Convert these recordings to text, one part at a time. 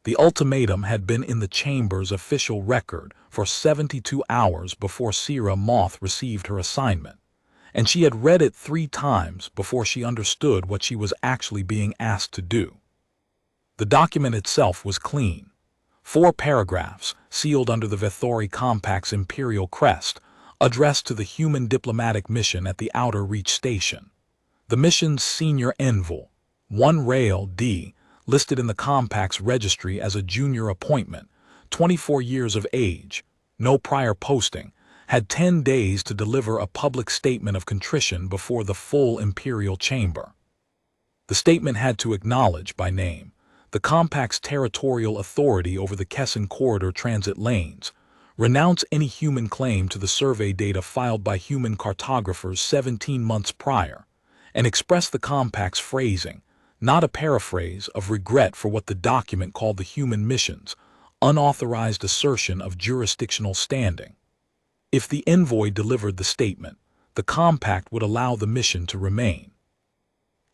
The ultimatum had been in the Chamber's official record for 72 hours before Sira Moth received her assignment, and she had read it 3 times before she understood what she was actually being asked to do. The document itself was clean. 4 paragraphs, sealed under the Vethori Compact's imperial crest, addressed to the human diplomatic mission at the Outer Reach Station. The mission's senior envoy, 1 Rail D, listed in the Compact's registry as a junior appointment, 24 years of age, no prior posting, had 10 days to deliver a public statement of contrition before the full Imperial Chamber. The statement had to acknowledge, by name, the Compact's territorial authority over the Kessin Corridor transit lanes, renounce any human claim to the survey data filed by human cartographers 17 months prior, and express the Compact's phrasing, not a paraphrase, of regret for what the document called the human mission's unauthorized assertion of jurisdictional standing. If the envoy delivered the statement, the Compact would allow the mission to remain.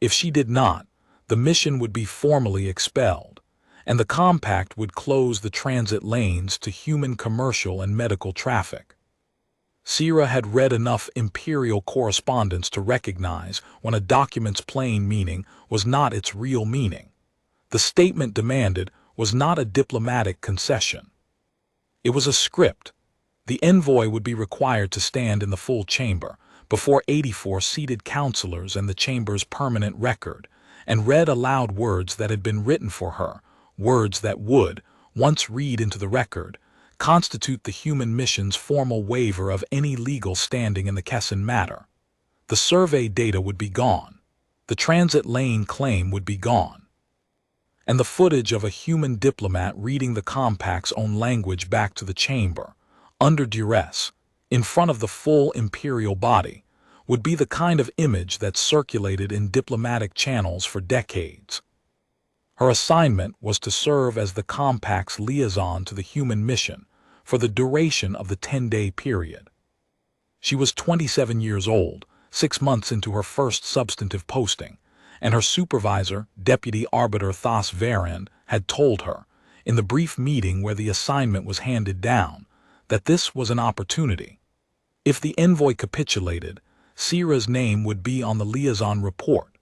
If she did not, the mission would be formally expelled, and the Compact would close the transit lanes to human commercial and medical traffic. Sira had read enough imperial correspondence to recognize when a document's plain meaning was not its real meaning. The statement demanded was not a diplomatic concession. It was a script. The envoy would be required to stand in the full chamber, before 84 seated counselors and the chamber's permanent record, and read aloud words that had been written for her, words that would, once read into the record, constitute the human mission's formal waiver of any legal standing in the Kessin matter. The survey data would be gone. The transit lane claim would be gone. And the footage of a human diplomat reading the Compact's own language back to the chamber, under duress, in front of the full imperial body, would be the kind of image that circulated in diplomatic channels for decades. Her assignment was to serve as the Compact's liaison to the human mission for the duration of the 10-day period. She was 27 years old, 6 months into her first substantive posting, and her supervisor, Deputy Arbiter Thas Varand, had told her, in the brief meeting where the assignment was handed down, that this was an opportunity. If the envoy capitulated, Sira's name would be on the liaison report.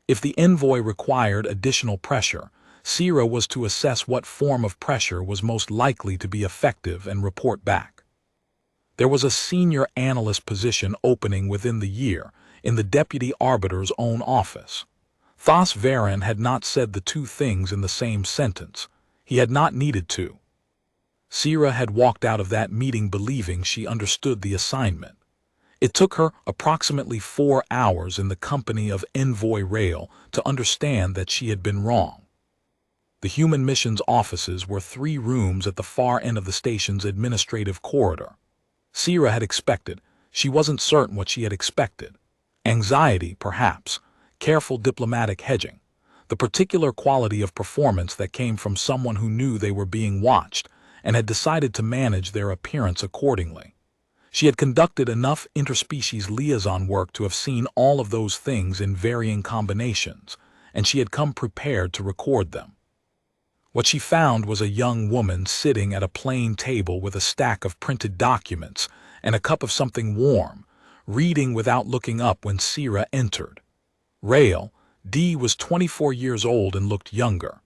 If the envoy required additional pressure, Sira was to assess what form of pressure was most likely to be effective and report back. There was a senior analyst position opening within the year in the deputy arbiter's own office. Thas Varand had not said the 2 things in the same sentence. He had not needed to. Sira had walked out of that meeting believing she understood the assignment. It took her approximately 4 hours in the company of Envoy Rail to understand that she had been wrong. The human mission's offices were 3 rooms at the far end of the station's administrative corridor. Sira had expected, she wasn't certain what she had expected. Anxiety, perhaps, careful diplomatic hedging, the particular quality of performance that came from someone who knew they were being watched and had decided to manage their appearance accordingly. She had conducted enough interspecies liaison work to have seen all of those things in varying combinations, and she had come prepared to record them. What she found was a young woman sitting at a plain table with a stack of printed documents and a cup of something warm, reading without looking up when Sira entered. Rail D was 24 years old and looked younger.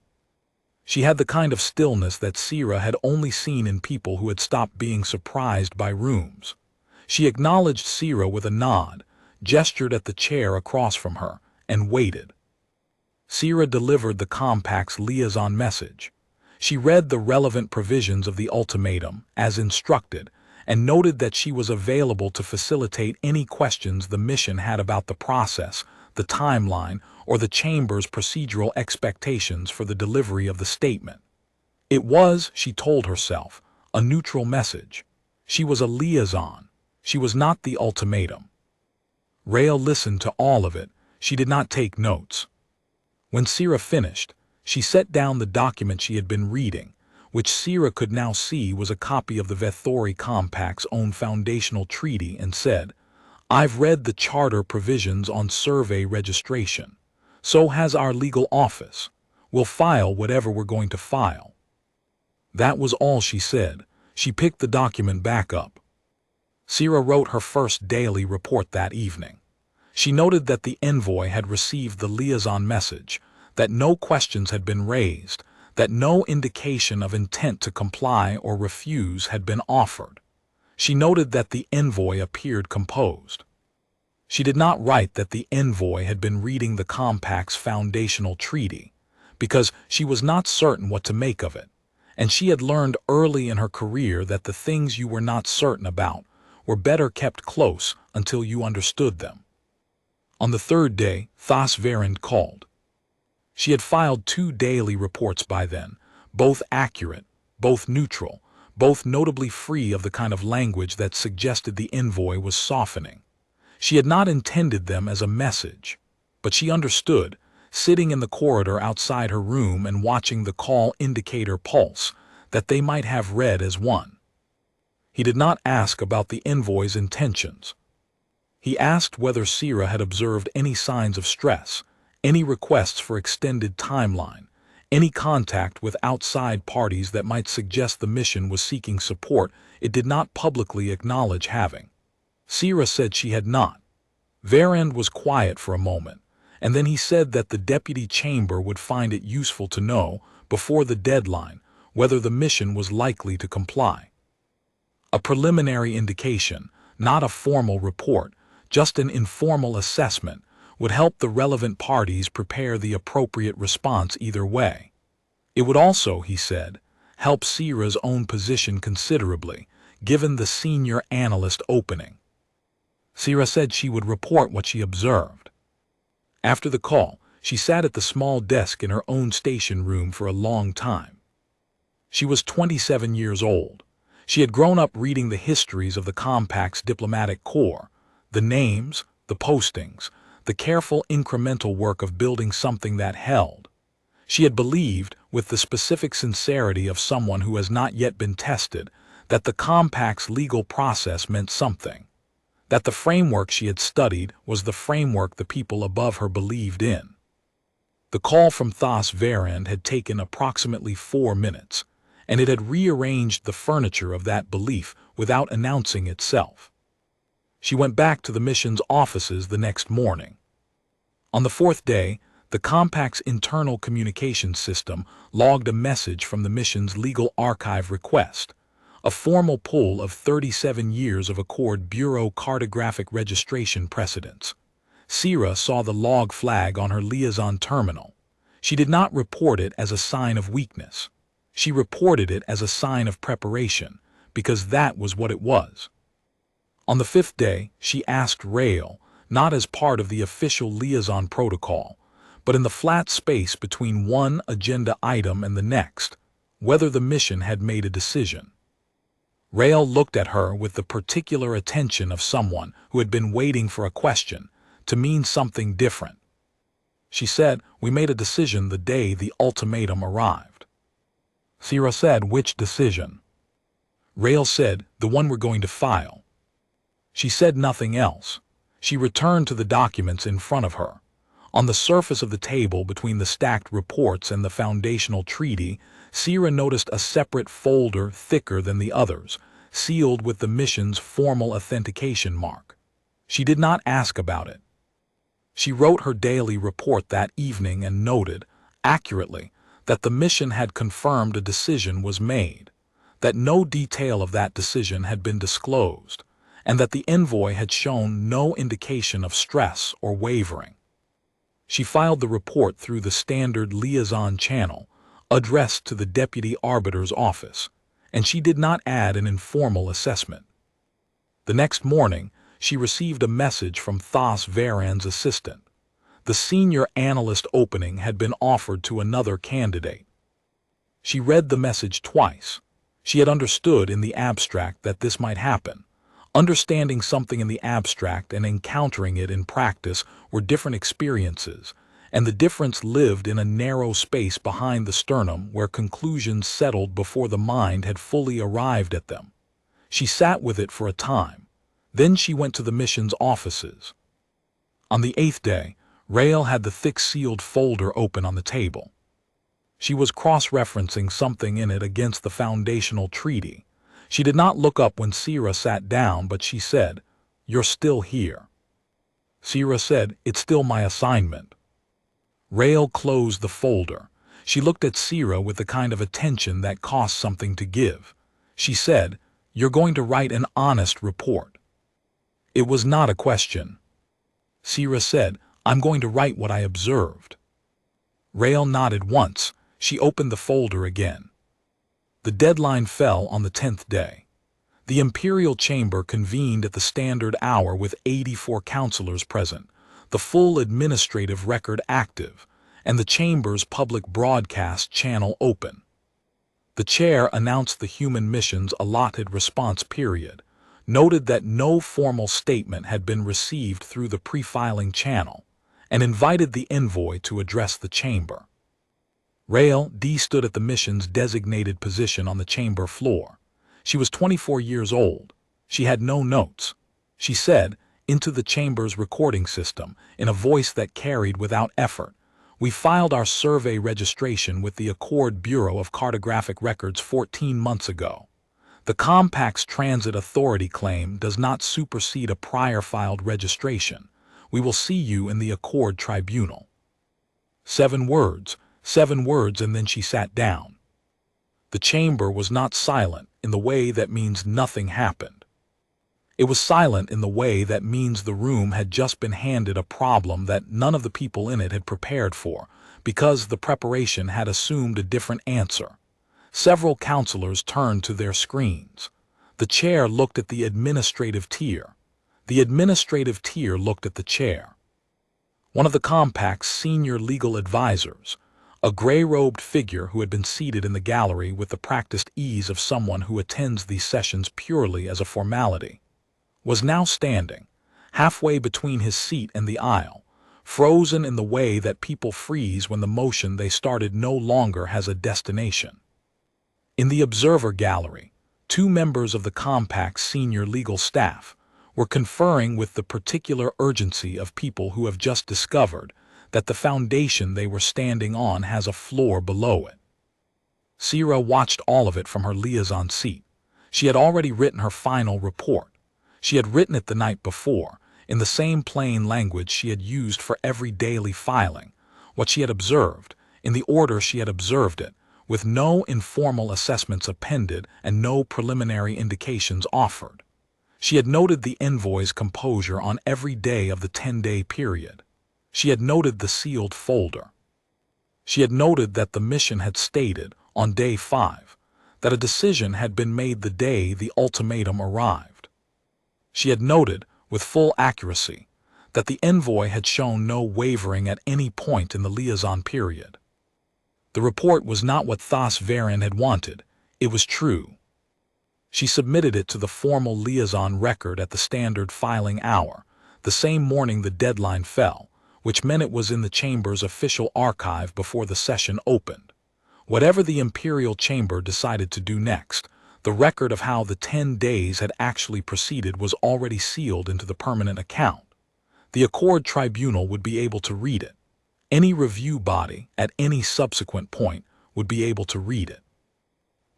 She had the kind of stillness that Sira had only seen in people who had stopped being surprised by rooms. She acknowledged Sira with a nod, gestured at the chair across from her, and waited. Sira delivered the Compact's liaison message. She read the relevant provisions of the ultimatum, as instructed, and noted that she was available to facilitate any questions the mission had about the process, the timeline, or the Chamber's procedural expectations for the delivery of the statement. It was, she told herself, a neutral message. She was a liaison. She was not the ultimatum. Rail listened to all of it. She did not take notes. When Sira finished, she set down the document she had been reading, which Sira could now see was a copy of the Vethori Compact's own foundational treaty, and said, "I've read the charter provisions on survey registration. So has our legal office. We'll file whatever we're going to file. That was all she said. She picked the document back up. Sira wrote her first daily report that evening. She noted that the envoy had received the liaison message, that no questions had been raised, that no indication of intent to comply or refuse had been offered. She noted that the envoy appeared composed. She did not write that the envoy had been reading the Compact's foundational treaty, because she was not certain what to make of it, and she had learned early in her career that the things you were not certain about were better kept close until you understood them. On the third day, Thas Verand called. She had filed 2 daily reports by then, both accurate, both neutral, both notably free of the kind of language that suggested the envoy was softening. She had not intended them as a message, but she understood, sitting in the corridor outside her room and watching the call indicator pulse, that they might have read as one. He did not ask about the envoy's intentions. He asked whether Sira had observed any signs of stress, any requests for extended timeline, any contact with outside parties that might suggest the mission was seeking support it did not publicly acknowledge having. Sira said she had not. Verand was quiet for a moment, and then he said that the deputy chamber would find it useful to know, before the deadline, whether the mission was likely to comply. A preliminary indication, not a formal report, just an informal assessment, would help the relevant parties prepare the appropriate response either way. It would also, he said, help Sira's own position considerably, given the senior analyst opening. Sira said she would report what she observed. After the call, she sat at the small desk in her own station room for a long time. She was 27 years old. She had grown up reading the histories of the Compact's diplomatic corps, the names, the postings, the careful incremental work of building something that held. She had believed, with the specific sincerity of someone who has not yet been tested, that the Compact's legal process meant something, that the framework she had studied was the framework the people above her believed in. The call from Thas Verand had taken approximately 4 minutes, and it had rearranged the furniture of that belief without announcing itself. She went back to the mission's offices the next morning. On the 4th day, the Compact's internal communications system logged a message from the mission's legal archive request, a formal pull of 37 years of Accord Bureau cartographic registration precedents. Sira saw the log flag on her liaison terminal. She did not report it as a sign of weakness. She reported it as a sign of preparation, because that was what it was. On the 5th day, she asked Rael, not as part of the official liaison protocol, but in the flat space between one agenda item and the next, whether the mission had made a decision. Rael looked at her with the particular attention of someone who had been waiting for a question to mean something different. She said, "We made a decision the day the ultimatum arrived." Sira said, "Which decision?" Rael said, "The one we're going to file." She said nothing else. She returned to the documents in front of her. On the surface of the table between the stacked reports and the foundational treaty, Sira noticed a separate folder thicker than the others, sealed with the mission's formal authentication mark. She did not ask about it. She wrote her daily report that evening and noted, accurately, that the mission had confirmed a decision was made, that no detail of that decision had been disclosed, and that the envoy had shown no indication of stress or wavering. She filed the report through the standard liaison channel, addressed to the deputy arbiter's office, and she did not add an informal assessment. The next morning, she received a message from Thas Verand's assistant. The senior analyst opening had been offered to another candidate. She read the message twice. She had understood in the abstract that this might happen. Understanding something in the abstract and encountering it in practice were different experiences, and the difference lived in a narrow space behind the sternum where conclusions settled before the mind had fully arrived at them. She sat with it for a time. Then she went to the mission's offices. On the 8th day, Rael had the thick sealed folder open on the table. She was cross-referencing something in it against the foundational treaty. She did not look up when Sira sat down, but she said, "You're still here." Sira said, "It's still my assignment." Rael closed the folder. She looked at Sira with the kind of attention that costs something to give. She said, "You're going to write an honest report." It was not a question. Sira said, "I'm going to write what I observed." Rael nodded once. She opened the folder again. The deadline fell on the 10th day. The Imperial Chamber convened at the standard hour with 84 counselors present, the full administrative record active, and the Chamber's public broadcast channel open. The chair announced the human mission's allotted response period, noted that no formal statement had been received through the pre-filing channel, and invited the envoy to address the chamber. Rael D. stood at the mission's designated position on the chamber floor. She was 24 years old. She had no notes. She said, into the chamber's recording system, in a voice that carried without effort, "We filed our survey registration with the Accord Bureau of Cartographic Records 14 months ago. The Compact's transit authority claim does not supersede a prior filed registration. We will see you in the Accord Tribunal." 7 words, and then she sat down. The chamber was not silent in the way that means nothing happened. It was silent in the way that means the room had just been handed a problem that none of the people in it had prepared for, because the preparation had assumed a different answer. Several counselors turned to their screens. The chair looked at the administrative tier. The administrative tier looked at the chair. One of the Compact's senior legal advisors, a gray-robed figure who had been seated in the gallery with the practiced ease of someone who attends these sessions purely as a formality, was now standing, halfway between his seat and the aisle, frozen in the way that people freeze when the motion they started no longer has a destination. In the observer gallery, 2 members of the Compact's senior legal staff were conferring with the particular urgency of people who have just discovered that the foundation they were standing on has a floor below it. Sira watched all of it from her liaison seat. She had already written her final report. She had written it the night before, in the same plain language she had used for every daily filing, what she had observed, in the order she had observed it, with no informal assessments appended and no preliminary indications offered. She had noted the envoy's composure on every day of the 10-day period. She had noted the sealed folder. She had noted that the mission had stated, on day 5, that a decision had been made the day the ultimatum arrived. She had noted, with full accuracy, that the envoy had shown no wavering at any point in the liaison period. The report was not what Thas Varen had wanted. It was true. She submitted it to the formal liaison record at the standard filing hour, the same morning the deadline fell, which meant it was in the Chamber's official archive before the session opened. Whatever the Imperial Chamber decided to do next, the record of how the 10 days had actually proceeded was already sealed into the permanent account. The Accord Tribunal would be able to read it. Any review body, at any subsequent point, would be able to read it.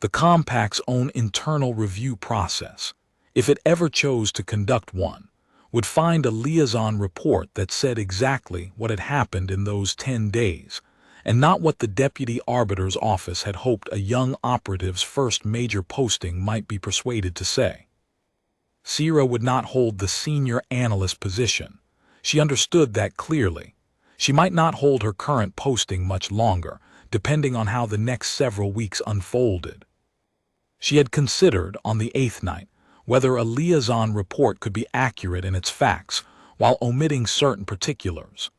The Compact's own internal review process, if it ever chose to conduct one, would find a liaison report that said exactly what had happened in those 10 days, and not what the Deputy Arbiter's office had hoped a young operative's first major posting might be persuaded to say. Sira would not hold the senior analyst position. She understood that clearly. She might not hold her current posting much longer, depending on how the next several weeks unfolded. She had considered, on the 8th night, whether a liaison report could be accurate in its facts while omitting certain particulars,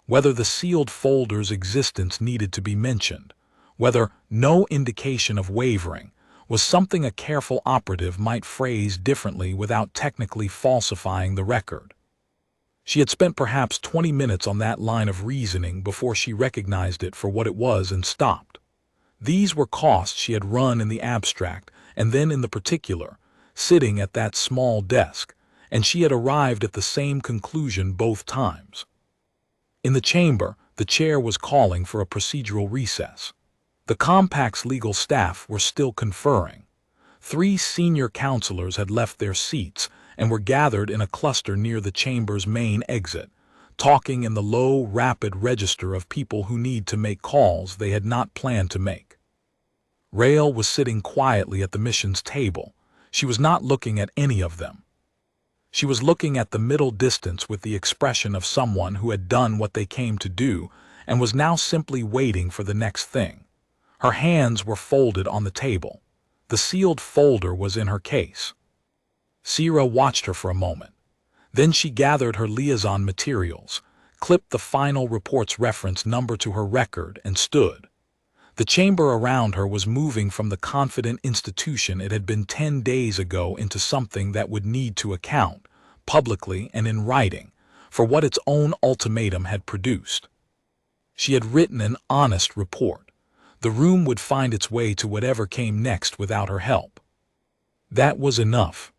whether the sealed folder's existence needed to be mentioned, whether no indication of wavering was something a careful operative might phrase differently without technically falsifying the record. She had spent perhaps 20 minutes on that line of reasoning before she recognized it for what it was and stopped. These were costs she had run in the abstract and then in the particular, sitting at that small desk, and she had arrived at the same conclusion both times. In the chamber, the chair was calling for a procedural recess. The Compact's legal staff were still conferring. 3 senior counselors had left their seats and were gathered in a cluster near the chamber's main exit, talking in the low, rapid register of people who need to make calls they had not planned to make. Rael was sitting quietly at the mission's table. She was not looking at any of them. She was looking at the middle distance with the expression of someone who had done what they came to do and was now simply waiting for the next thing. Her hands were folded on the table. The sealed folder was in her case. Sierra watched her for a moment. Then she gathered her liaison materials, clipped the final report's reference number to her record, and stood. The chamber around her was moving from the confident institution it had been 10 days ago into something that would need to account, publicly and in writing, for what its own ultimatum had produced. She had written an honest report. The room would find its way to whatever came next without her help. That was enough.